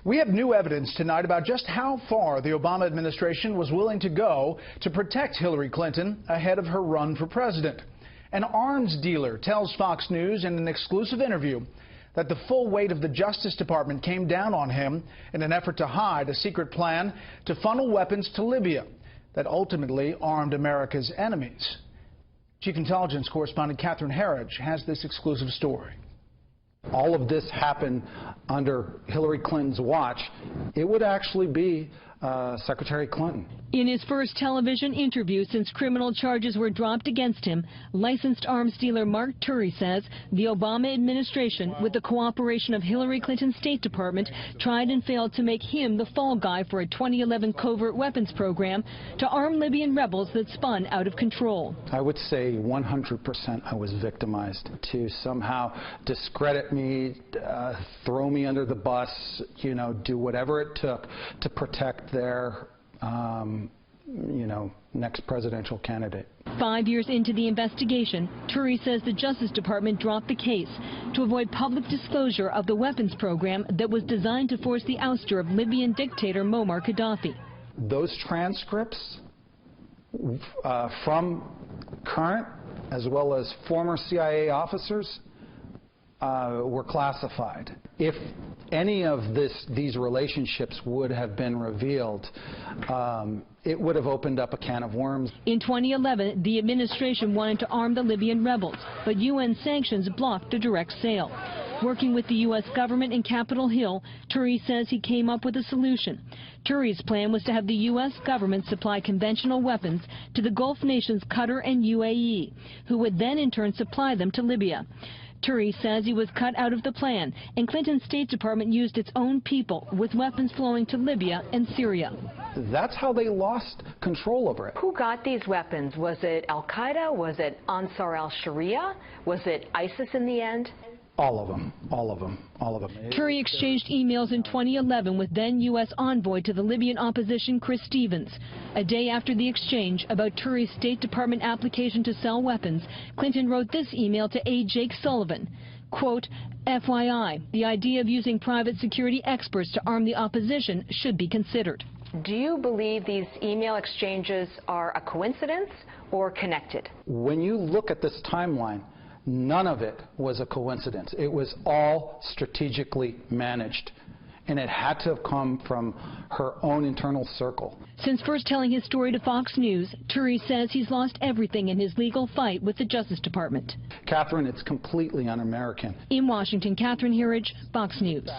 We have new evidence tonight about just how far the Obama administration was willing to go to protect Hillary Clinton ahead of her run for president. An arms dealer tells Fox News in an exclusive interview that the full weight of the Justice Department came down on him in an effort to hide a secret plan to funnel weapons to Libya that ultimately armed America's enemies. Chief Intelligence Correspondent Catherine Herridge has this exclusive story. All of this happened under Hillary Clinton's watch. It would actually be Secretary Clinton. In his first television interview since criminal charges were dropped against him, licensed arms dealer Mark Turi says the Obama administration, with the cooperation of Hillary Clinton's State Department, tried and failed to make him the fall guy for a 2011 covert weapons program to arm Libyan rebels that spun out of control. I would say 100% I was victimized to somehow discredit me, throw me under the bus, do whatever it took to protect their next presidential candidate. 5 years into the investigation, Turi says the Justice Department dropped the case to avoid public disclosure of the weapons program that was designed to force the ouster of Libyan dictator Muammar Gaddafi. Those transcripts from current as well as former CIA officers were classified. If any of these relationships would have been revealed, it would have opened up a can of worms. In 2011, the administration wanted to arm the Libyan rebels, but UN sanctions blocked the direct sale. Working with the U.S. government in Capitol Hill, Turi says he came up with a solution. Turi's plan was to have the U.S. government supply conventional weapons to the Gulf nations Qatar and UAE, who would then in turn supply them to Libya. Turi says he was cut out of the plan, and Clinton's State Department used its own people with weapons flowing to Libya and Syria. That's how they lost control over it. Who got these weapons? Was it Al-Qaeda? Was it Ansar al-Sharia? Was it ISIS in the end? All of them. Turi exchanged emails in 2011 with then U.S. envoy to the Libyan opposition, Chris Stevens. A day after the exchange about Turi's State Department application to sell weapons, Clinton wrote this email to aide Jake Sullivan, quote, FYI, the idea of using private security experts to arm the opposition should be considered. Do you believe these email exchanges are a coincidence or connected? When you look at this timeline, none of it was a coincidence. It was all strategically managed, and it had to have come from her own internal circle. Since first telling his story to Fox News, Turi says he's lost everything in his legal fight with the Justice Department. Catherine, it's completely un-American. In Washington, Catherine Herridge, Fox News.